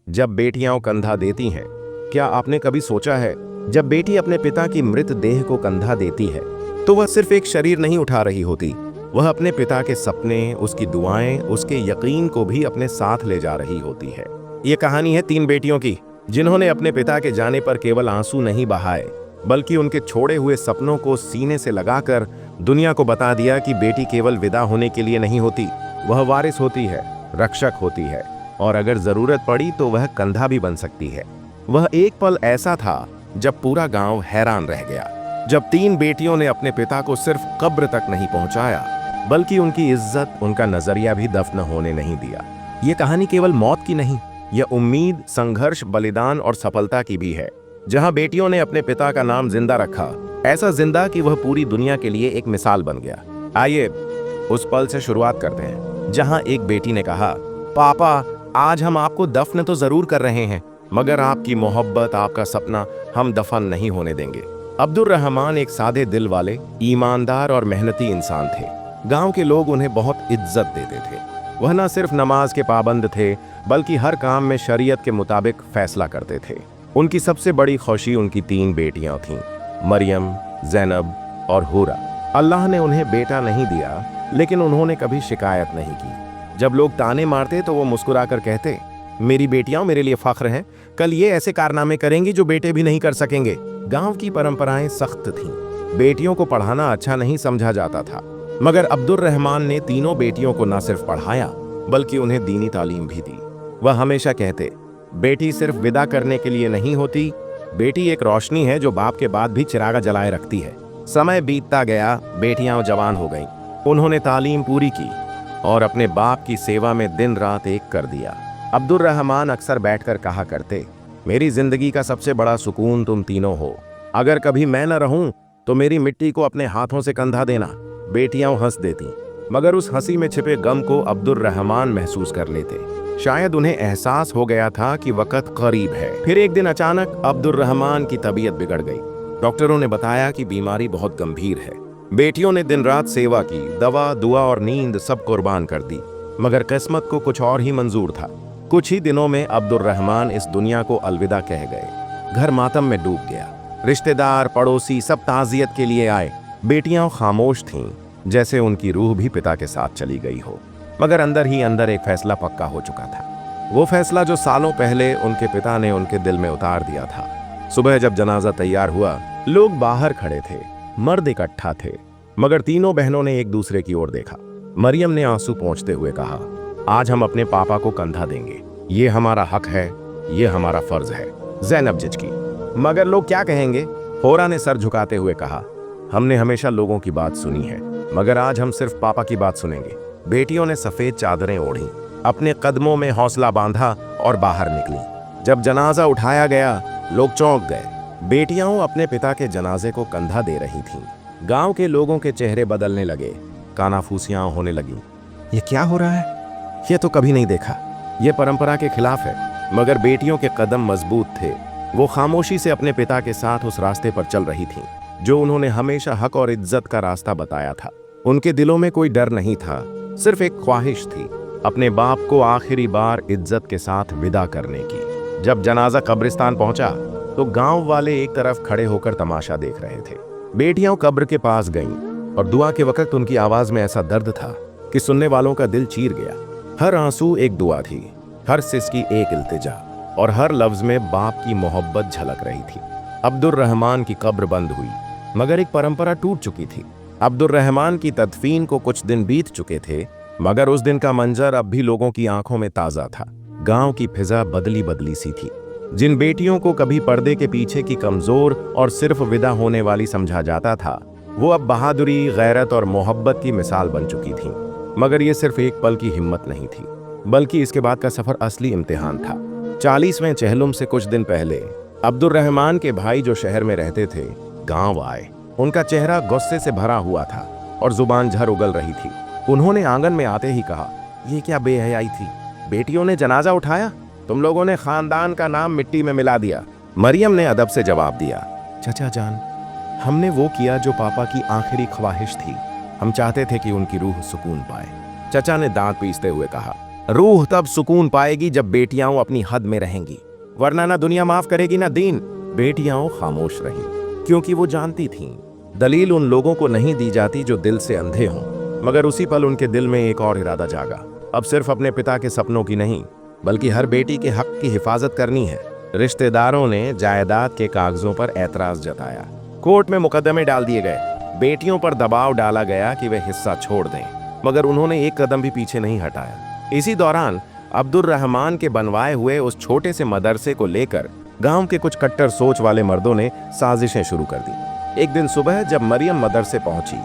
जब बेटियां कंधा देती हैं, क्या आपने कभी सोचा है, जब बेटी अपने पिता की मृत देह को कंधा देती है तो वह सिर्फ एक शरीर नहीं उठा रही होती, वह अपने पिता के सपने, उसकी दुआएं, उसके यकीन को भी अपने साथ ले जा रही होती है। ये कहानी है 3 बेटियों की, जिन्होंने अपने पिता के जाने पर केवल आंसू नहीं बहाए, बल्कि उनके छोड़े हुए सपनों को सीने से लगाकर दुनिया को बता दिया कि बेटी केवल विदा होने के लिए नहीं होती, वह वारिस होती है, रक्षक होती है, और अगर जरूरत पड़ी तो वह कंधा भी बन सकती है। वह एक पल ऐसा था जब पूरा गांव हैरान रह गया, जब 3 बेटियों ने अपने पिता को सिर्फ कब्र तक नहीं पहुंचाया, बल्कि उनकी इज्जत, उनका नजरिया भी दफन होने नहीं दिया। ये कहानी केवल मौत की नहीं, यह उम्मीद, संघर्ष, बलिदान और सफलता की भी है। जहां बेटियों ने अपने पिता का नाम जिंदा रखा, ऐसा जिंदा कि वह पूरी दुनिया के लिए एक मिसाल बन गया। आइए उस पल से शुरुआत करते हैं जहां एक बेटी ने कहा, पापा, आज हम आपको दफन तो जरूर कर रहे हैं, मगर आपकी मोहब्बत, आपका सपना हम दफन नहीं होने देंगे। अब्दुर रहमान एक सादे दिल वाले, ईमानदार और मेहनती इंसान थे। गांव के लोग उन्हें बहुत इज्जत देते थे। वह न सिर्फ नमाज के पाबंद थे, बल्कि हर काम में शरीयत के मुताबिक फैसला करते थे। उनकी सबसे बड़ी खुशी उनकी 3 बेटियां थीं, मरियम, जैनब और हुरा। अल्लाह ने उन्हें बेटा नहीं दिया, लेकिन उन्होंने कभी शिकायत नहीं की। जब लोग ताने मारते तो वो मुस्कुराकर कहते, मेरी बेटियां मेरे लिए फख्र हैं, कल ये ऐसे कारनामे करेंगी जो बेटे भी नहीं कर सकेंगे। गांव की परंपराएं सख्त थीं। बेटियों को पढ़ाना अच्छा नहीं समझा जाता था, मगर अब्दुर रहमान ने तीनों बेटियों को न सिर्फ पढ़ाया, बल्कि उन्हें दीनी तालीम भी दी। वह हमेशा कहते, बेटी सिर्फ विदा करने के लिए नहीं होती, बेटी एक रोशनी है जो बाप के बाद भी चिरागा जलाए रखती है। समय बीतता गया, बेटियां जवान हो गईं। उन्होंने तालीम पूरी की और अपने बाप की सेवा में दिन रात एक कर दिया। अब्दुर रहमान अक्सर बैठकर कहा करते, मेरी जिंदगी का सबसे बड़ा सुकून तुम तीनों हो। अगर कभी मैं न रहूं तो मेरी मिट्टी को अपने हाथों से कंधा देना। बेटियां हंस देती, मगर उस हंसी में छिपे गम को अब्दुर रहमान महसूस कर लेते। शायद उन्हें एहसास हो गया था कि वक्त करीब है। फिर एक दिन अचानक अब्दुर रहमान की तबीयत बिगड़ गई। डॉक्टरों ने बताया कि बीमारी बहुत गंभीर है। बेटियों ने दिन रात सेवा की, दवा, दुआ और नींद सब कुर्बान कर दी, मगर किस्मत को कुछ और ही मंजूर था। कुछ ही दिनों में अब्दुर रहमान इस दुनिया को अलविदा कह गए। घर मातम में डूब गया। रिश्तेदार, पड़ोसी सब ताजियत के लिए आए। बेटियां खामोश थीं, जैसे उनकी रूह भी पिता के साथ चली गई हो। मगर अंदर ही अंदर एक फैसला पक्का हो चुका था, वो फैसला जो सालों पहले उनके पिता ने उनके दिल में उतार दिया था। सुबह जब जनाजा तैयार हुआ, लोग बाहर खड़े थे, मर्द इकट्ठा थे, मगर तीनों बहनों ने एक दूसरे की ओर देखा। मरियम ने आंसू पोंछते हुए कहा, आज हम अपने पापा को कंधा देंगे, ये हमारा हक है, ये हमारा फर्ज है। जैनब झिझकी, मगर लोग क्या कहेंगे? होरा ने सर झुकाते हुए कहा, हमने हमेशा लोगों की बात सुनी है, मगर आज हम सिर्फ पापा की बात सुनेंगे। बेटियों ने सफेद चादरें ओढ़ी, अपने कदमों में हौसला बांधा और बाहर निकली। जब जनाजा उठाया गया, लोग चौंक गए। बेटियां अपने पिता के जनाजे को कंधा दे रही थीं। गांव के लोगों के चेहरे बदलने लगे, कानाफूसियां होने लगी। ये क्या हो रहा है? ये तो कभी नहीं देखा। ये परंपरा के खिलाफ है। मगर बेटियों के कदम मजबूत थे। वो खामोशी से अपने पिता के साथ उस रास्ते पर चल रही थीं, जो उन्होंने हमेशा हक और इज्जत का रास्ता बताया था। उनके दिलों में कोई डर नहीं था, सिर्फ एक ख्वाहिश थी, अपने बाप को आखिरी बार इज्जत के साथ विदा करने की। जब जनाजा कब्रिस्तान पहुंचा तो गांव वाले एक तरफ खड़े होकर तमाशा देख रहे थे। बेटियां कब्र के पास गईं और दुआ के वक्त उनकी आवाज में ऐसा दर्द था कि सुनने वालों का दिल चीर गया। हर आंसू एक दुआ थी, हर सिसकी एक इल्तिजा, और हर लफ्ज में बाप की मोहब्बत झलक रही थी। अब्दुर रहमान की कब्र बंद हुई, मगर एक परंपरा टूट चुकी थी। अब्दुर रहमान की तदफीन को कुछ दिन बीत चुके थे, मगर उस दिन का मंजर अब भी लोगों की आंखों में ताजा था। गांव की फिजा बदली बदली सी थी। जिन बेटियों को कभी पर्दे के पीछे की कमजोर और सिर्फ विदा होने वाली समझा जाता था, वो अब बहादुरी, गैरत और मोहब्बत की मिसाल बन चुकी थीं। मगर ये सिर्फ एक पल की हिम्मत नहीं थी, बल्कि इसके बाद का सफर असली इम्तिहान था। 40वें चहलुम से कुछ दिन पहले अब्दुर रहमान के भाई जो शहर में रहते थे, गांव आए। उनका चेहरा गुस्से से भरा हुआ था और जुबान झर उगल रही थी। उन्होंने आंगन में आते ही कहा, ये क्या बेहयाई थी? बेटियों ने जनाजा उठाया, तुम लोगों ने खानदान का नाम मिट्टी में मिला दिया। मरियम ने अदब से जवाब दिया, चचा जान, हमने वो किया जो पापा की आखिरी ख्वाहिश थी। हम चाहते थे कि उनकी रूह सुकून पाए। चचा ने दांत पीसते हुए कहा, रूह तब सुकून पाएगी जब बेटियां अपनी हद में रहेंगी, वरना ना दुनिया माफ करेगी ना दीन। बेटियां खामोश रहीं, क्योंकि वो जानती थीं दलील उन लोगों को नहीं दी जाती जो दिल से अंधे हों। मगर उसी पल उनके दिल में एक और इरादा जागा। अब सिर्फ अपने पिता के सपनों की नहीं, बल्कि हर बेटी के हक की हिफाजत करनी है। रिश्तेदारों ने जायदाद के कागजों पर ऐतराज जताया, कोर्ट में मुकदमे डाल दिए गए, बेटियों पर दबाव डाला गया कि वे हिस्सा छोड़ दें, मगर उन्होंने एक कदम भी पीछे नहीं हटाया। इसी दौरान अब्दुर रहमान के बनवाए हुए उस छोटे से मदरसे को लेकर गांव के कुछ कट्टर सोच वाले मर्दों ने साजिशें शुरू कर दी। एक दिन सुबह जब मरियम मदरसे पहुंची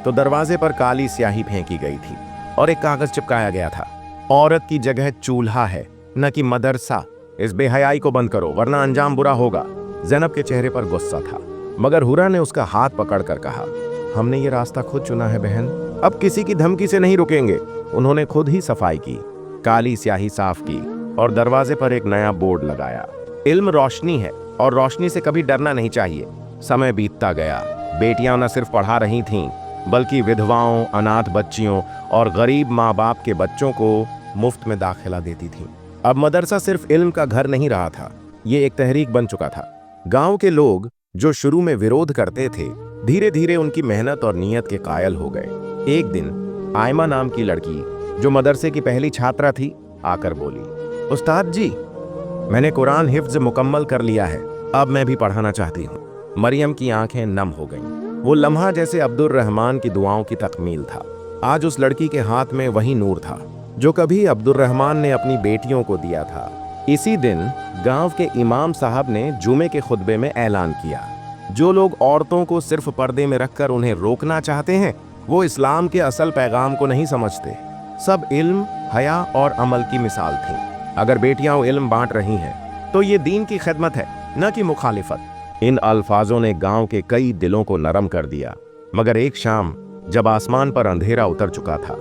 तो दरवाजे पर काली स्याही फेंकी गई थी और एक कागज चिपकाया गया था, औरत की जगह चूल्हा है न कि मदरसा। इस बेहयाई को बंद करो वरना अंजाम बुरा होगा। ज़ैनब के चेहरे पर गुस्सा था, मगर हुरा ने उसका हाथ पकड़कर कहा, हमने ये रास्ता खुद चुना है बहन, अब किसी की धमकी से नहीं रुकेंगे। उन्होंने खुद ही सफाई की, काली स्याही साफ की और दरवाजे पर एक नया बोर्ड लगाया, इल्म रोशनी है और रोशनी से कभी डरना नहीं चाहिए। समय बीतता गया, बेटियां न सिर्फ पढ़ा रही थीं, बल्कि विधवाओं, अनाथ बच्चियों और गरीब माँ बाप के बच्चों को मुफ्त में दाखिला देती थीं। अब मदरसा सिर्फ इल्म का घर नहीं रहा था, ये एक तहरीक बन चुका था। गांव के लोग जो शुरू में विरोध करते थे, धीरे धीरे उनकी मेहनत और नीयत के कायल हो गए। एक दिन आयमा नाम की लड़की, जो मदरसे की पहली छात्रा थी, आकर बोली, उस्ताद जी, मैंने कुरान हिफ्ज मुकम्मल कर लिया है, अब मैं भी पढ़ाना चाहती हूँ। मरियम की आंखें नम हो गईं। वो लम्हा जैसे अब्दुर रहमान की दुआओं की तकमील था। आज उस लड़की के हाथ में वही नूर था जो कभी अब्दुर रहमान ने अपनी बेटियों को दिया था। इसी दिन गांव के इमाम साहब ने जुमे के खुतबे में ऐलान किया, जो लोग औरतों को सिर्फ पर्दे में रखकर उन्हें रोकना चाहते हैं, वो इस्लाम के असल पैगाम को नहीं समझते। सब इल्म, हया और अमल की मिसाल थी। अगर बेटियां इल्म बांट रही हैं तो ये दीन की खिदमत है, न कि मुखालिफत। इन अल्फाजों ने गांव के कई दिलों को नरम कर दिया। मगर एक शाम जब आसमान पर अंधेरा उतर चुका था,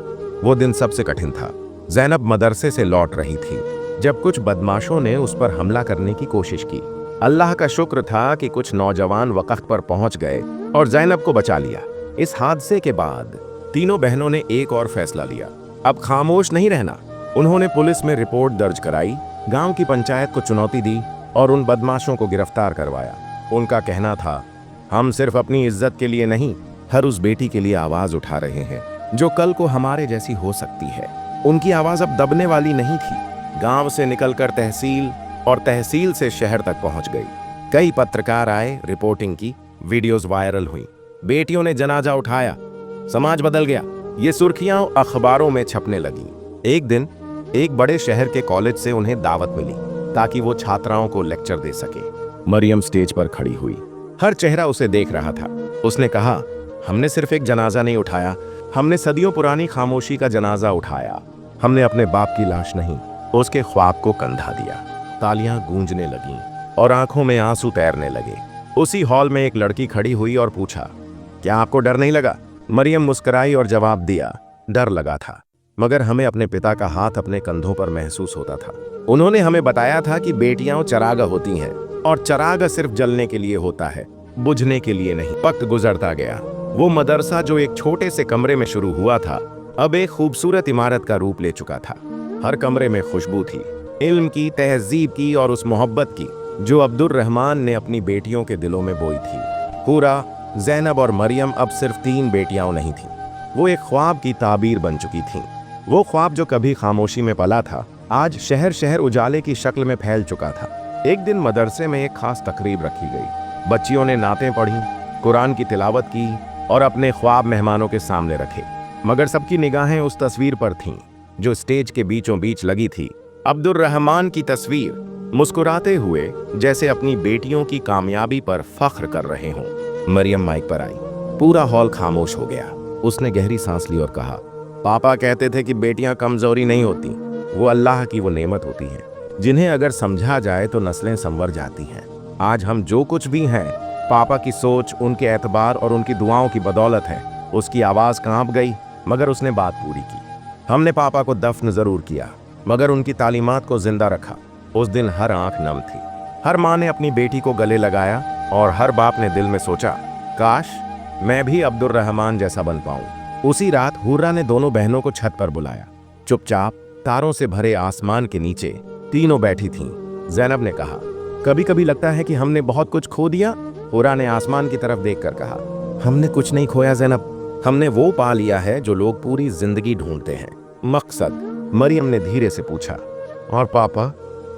वो दिन सबसे कठिन था। ज़ैनब मदरसे से लौट रही थी जब कुछ बदमाशों ने उस पर हमला करने की कोशिश की। अल्लाह का शुक्र था कि कुछ नौजवान वक्त पर पहुंच गए और ज़ैनब को बचा लिया। इस हादसे के बाद तीनों बहनों ने एक और फैसला लिया, अब खामोश नहीं रहना। उन्होंने पुलिस में रिपोर्ट दर्ज कराई, गांव की पंचायत को चुनौती दी और उन बदमाशों को गिरफ्तार करवाया। उनका कहना था, हम सिर्फ अपनी इज्जत के लिए नहीं, हर उस बेटी के लिए आवाज उठा रहे हैं जो कल को हमारे जैसी हो सकती है। उनकी आवाज अब दबने वाली नहीं थी। गांव से निकलकर तहसील और तहसील से शहर तक पहुंच गई। कई पत्रकार आए, रिपोर्टिंग की, वीडियोस वायरल हुई। बेटियों ने जनाजा उठाया, समाज बदल गया। ये सुर्खियां अखबारों में छपने लगी। एक दिन एक बड़े शहर के कॉलेज से उन्हें दावत मिली ताकि वो छात्राओं को लेक्चर दे सके। मरियम स्टेज पर खड़ी हुई, हर चेहरा उसे देख रहा था। उसने कहा, हमने सिर्फ एक जनाजा नहीं उठाया, हमने सदियों पुरानी खामोशी का जनाजा उठाया। हमने अपने बाप की लाश नहीं, उसके ख्वाब को कंधा दिया। तालियां गूंजने लगीं और आंखों में आंसू तैरने लगे। उसी हॉल में एक लड़की खड़ी हुई और पूछा, क्या आपको डर नहीं लगा? मरियम मुस्कुराई और जवाब दिया, डर लगा था, मगर हमें अपने पिता का हाथ अपने कंधों पर महसूस होता था। उन्होंने हमें बताया था कि बेटियां चराग होती हैं और चराग सिर्फ जलने के लिए होता है, बुझने के लिए नहीं। वक्त गुजरता गया। वो मदरसा जो एक छोटे से कमरे में शुरू हुआ था, अब एक खूबसूरत इमारत का रूप ले चुका था। हर कमरे में खुशबू थी, इल्म की, तहजीब की और उस मोहब्बत की जो अब्दुर रहमान ने अपनी बेटियों के दिलों में बोई थी। हुरा, ज़ैनब और मरियम अब सिर्फ 3 बेटियां नहीं थीं, वो एक ख्वाब की ताबीर बन चुकी थीं। वो ख्वाब जो कभी खामोशी में पला था, आज शहर शहर उजाले की शक्ल में फैल चुका था। एक दिन मदरसे में एक खास तकरीब रखी गई। बच्चियों ने नातें पढ़ी, कुरान की तिलावत की और अपने ख्वाब मेहमानों के सामने रखे। मगर सबकी निगाहें उस तस्वीर पर थीं जो स्टेज के बीचों बीच लगी थी। अब्दुर रहमान की तस्वीर, मुस्कुराते हुए जैसे अपनी बेटियों की कामयाबी पर फख्र कर रहे हों। मरियम माइक पर आई। पूरा हॉल खामोश हो गया। उसने गहरी सांस ली और कहा, पापा कहते थे कि बेटियां कमजोरी नहीं होती, वो अल्लाह की वो नेमत होती हैं, जिन्हें अगर समझा जाए तो नस्लें संवर जाती हैं। आज हम जो कुछ भी हैं, पापा की सोच, उनके एतबार और उनकी दुआओं की बदौलत है। उसकी आवाज़ कांप गई, मगर उसने बात पूरी की। हमने पापा को दफन जरूर किया, मगर उनकी तालीमात को जिंदा रखा। उस दिन हर आंख नम थी। हर माँ ने अपनी बेटी को गले लगाया और हर बाप ने दिल में सोचा, काश मैं भी अब्दुर रहमान जैसा बन पाऊं। उसी रात हुर्रा ने दोनों बहनों को छत पर बुलाया। चुपचाप तारों से भरे आसमान के नीचे तीनों बैठी थीं। ज़ैनब ने कहा, कभी कभी लगता है कि हमने बहुत कुछ खो दिया। हुरा ने आसमान की तरफ देखकर कहा, हमने कुछ नहीं खोया ज़ैनब, हमने वो पा लिया है जो लोग पूरी जिंदगी ढूंढते हैं, मकसद। मरियम ने धीरे से पूछा। और पापा?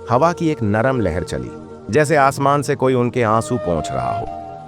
हवा की एक नरम लहर चली, जैसे आसमान से कोई उनके आंसू पहुंच रहा हो।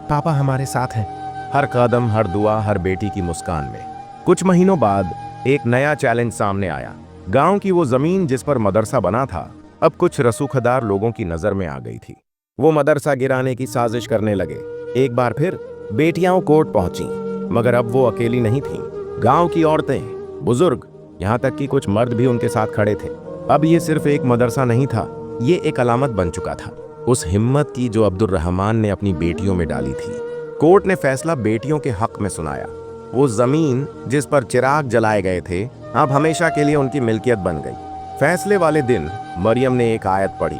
पापा हमारे साथ हैं, हर कदम, हर दुआ, हर बेटी की मुस्कान में। कुछ महीनों बाद एक नया चैलेंज सामने आया। गांव की वो जमीन जिस पर मदरसा बना था, अब कुछ रसूखदार लोगों की नजर में आ गई थी। वो मदरसा गिराने की साजिश करने लगे। एक बार फिर बेटियां कोर्ट पहुंची, मगर अब वो अकेली नहीं थीं। गांव की औरतें, बुजुर्ग, यहाँ तक कि कुछ मर्द भी उनके साथ खड़े थे। अब ये सिर्फ एक मदरसा नहीं था, ये एक अलामत बन चुका था, उस हिम्मत की जो अब्दुर रहमान ने अपनी बेटियों में डाली थी। कोर्ट ने फैसला बेटियों के हक में सुनाया। वो जमीन जिस पर चिराग जलाए गए थे, अब हमेशा के लिए उनकी मिल्कियत बन गई। फैसले वाले दिन मरियम ने एक आयत पढ़ी,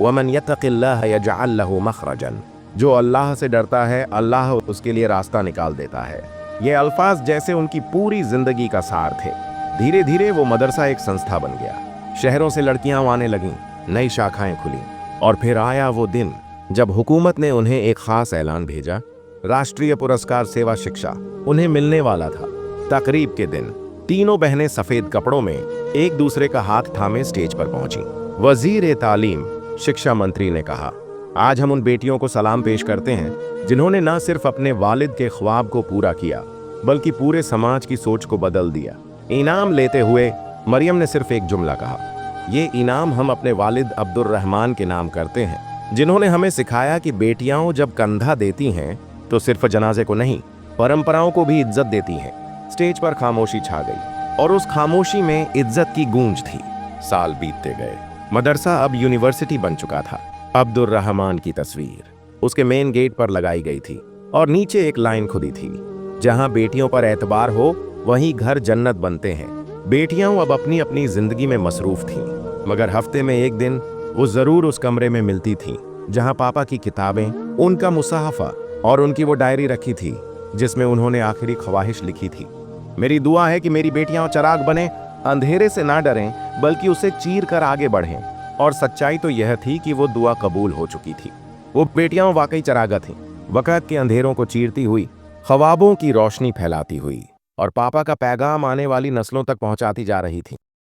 वमन यत्तक़िल्लाह यजअल लहू मखरजन। जो अल्लाह से डरता है, अल्लाह उसके लिए रास्ता निकाल देता है। ये अल्फाज जैसे उनकी पूरी जिंदगी का सार थे। धीरे धीरे वो मदरसा एक संस्था बन गया। शहरों से लड़कियां आने लगीं, नई शाखाएं खुली। और फिर आया वो दिन जब हुकूमत ने उन्हें एक खास ऐलान भेजा। राष्ट्रीय पुरस्कार सेवा शिक्षा उन्हें मिलने वाला था। तकरीब के दिन तीनों बहनें सफेद कपड़ों में एक दूसरे का हाथ थामे स्टेज पर पहुंची। वजीर तालीम, शिक्षा मंत्री ने कहा, आज हम उन बेटियों को सलाम पेश करते हैं जिन्होंने न सिर्फ अपने वालिद के ख्वाब को पूरा किया, बल्कि पूरे समाज की सोच को बदल दिया। इनाम लेते हुए मरियम ने सिर्फ एक जुमला कहा, ये इनाम हम अपने वालिद अब्दुर रहमान के नाम करते हैं, जिन्होंने हमें सिखाया कि बेटियां जब कंधा देती हैं तो सिर्फ जनाजे को नहीं, परंपराओं को भी इज्जत देती हैं। स्टेज पर खामोशी छा गई और उस खामोशी में इज्जत की गूंज थी। साल बीतते गए, मदरसा अब यूनिवर्सिटी बन चुका था। अब्दुर रहमान की तस्वीर उसके मेन गेट पर लगाई गई थी और नीचे एक लाइन खुदी थी, जहां बेटियों पर एतबार हो वहीं घर जन्नत बनते हैं। बेटियां अब अपनी अपनी जिंदगी में मसरूफ थीं, मगर हफ्ते में एक दिन वो जरूर उस कमरे में मिलती थीं जहां पापा की किताबें, उनका मुसाहफा और उनकी वो डायरी रखी थी जिसमें उन्होंने आखिरी ख्वाहिश लिखी थी, मेरी दुआ है कि मेरी बेटियां चिराग बने, अंधेरे से ना डरें बल्कि उसे चीर कर आगे बढ़ें। और सच्चाई तो यह थी कि वो दुआ कबूल हो चुकी थी। वो बेटियां वाकई चिरागा थीं, वक़्त के अंधेरों को चीरती हुई, ख्वाबों की रोशनी फैलाती हुई और पापा का पैगाम आने वाली नस्लों तक पहुंचाती जा रही थी।